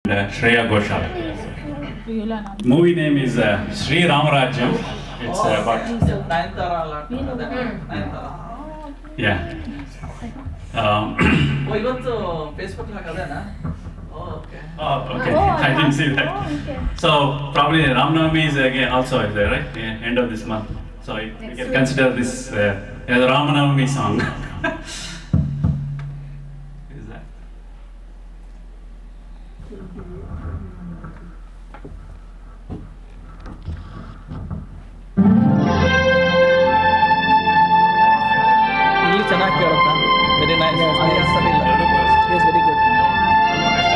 Shreya Ghoshal. Movie name is Sri Ramarajyam. It's about yeah. Facebook okay. I didn't see that. So probably Ramnavami is again also is there, right? End of this month. So we can consider this as a Ramanavami song. Is that? Very nice. Yes, very good.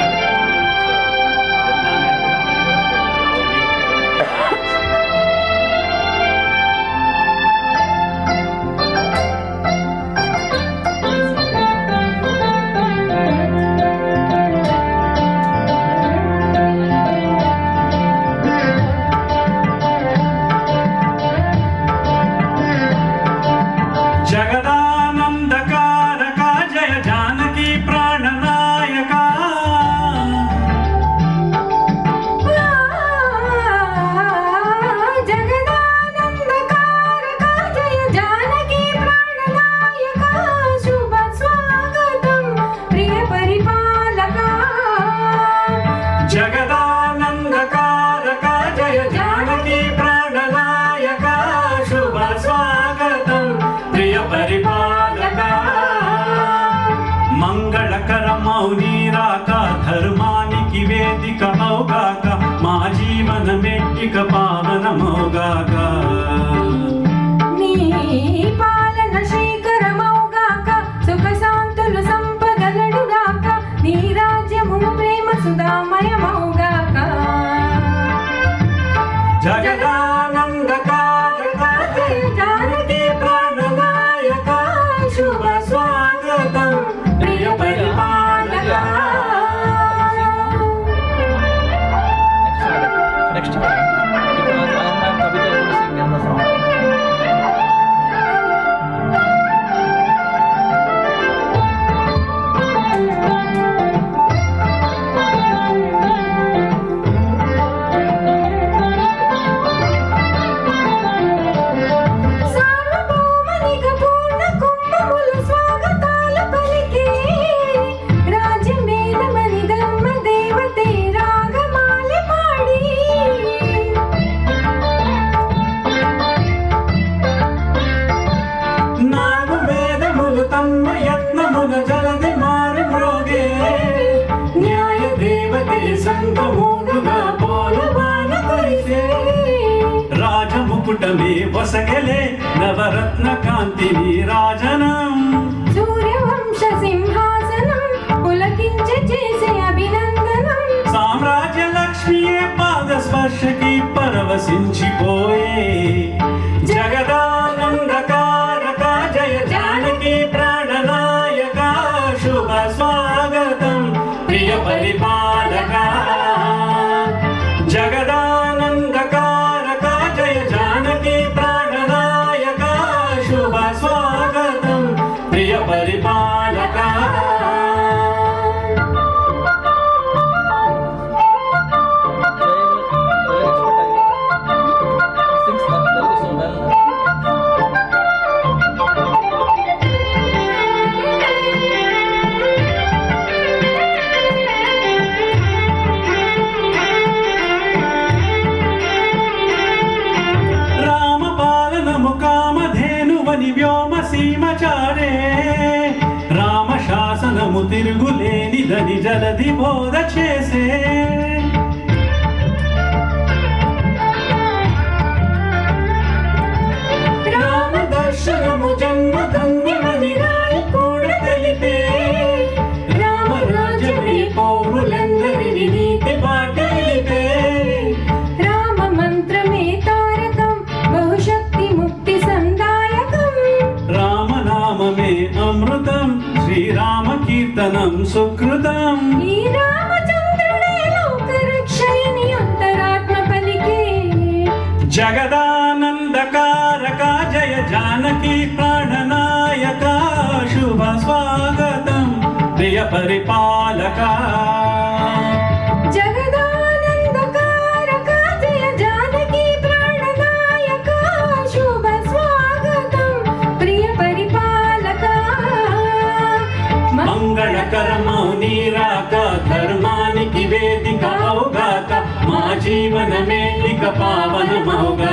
మా జీవన మెట్టిక పావనమౌగాక నీ పాలన శ్రీకరమౌగాక సుఖ శాంతులు సంపదలడుగాక నీ రాజ్యము ప్రేమ సుధామయమౌగాక జగదానందకారక జానకి ప్రాణనాయక శుభ స్వాగతం ప్రియ పరిపాలక. Next because I am Kavita to sing in the song. సార్వభౌమనిక పూర్ణ కుంభములు స్వాగతాల పలికే రాజ్యమేలమని ధర్మ దేవతే రాగమాల పాడి నాగు వేదములు తమ్మ యత్నముల జలది మారి మ్రోగే న్యాయ దేవతే సంగమూడుగా పోలవాన కురిసే రాజముకుటమే వసగలే నవరత్న కాంతిని రాజనం సూర్యవంశ సింహాసనం పులకించే చేసే అభినందనం సామ్రాజ్య లక్ష్మియే పాద స్పర్శకి పరవశించిపోయే జగదానందకారక జయ జానకి ప్రాణనాయక శుభ స్వాగతం ప్రియ పరిపాలక. జగదానందకారక జయ జానకి ప్రాణనాయక శుభ స్వాగతం ప్రియ పరిపాలక. వ్యోమసీమచారే రామ శాసనము తిరుగులేనిదని జలది బోధ చేసే రామ దర్శనము జన్మధన్యమని రాయి కూడా తెలిపే రామరాజ్యమే పౌరులందరినీ నీతి బాటలిపే రామ మంత్రమే తారకం బహుశక్తి ముక్తి సందాయకం రామనామమే అమృతం శ్రీరామ కీర్తనం సుకృతం ఈ రామచంద్రుడే లోకరక్షయని అంతరాత్మ పలికే జగదానందకారక జయ జానకి ప్రాణనాయక శుభ స్వాగతం ప్రియ పరిపాలక. మంగళకరమౌ నీరాక ధర్మానికి వేదిక అవుగాక మా జీవనమే ఇక పావనమౌగా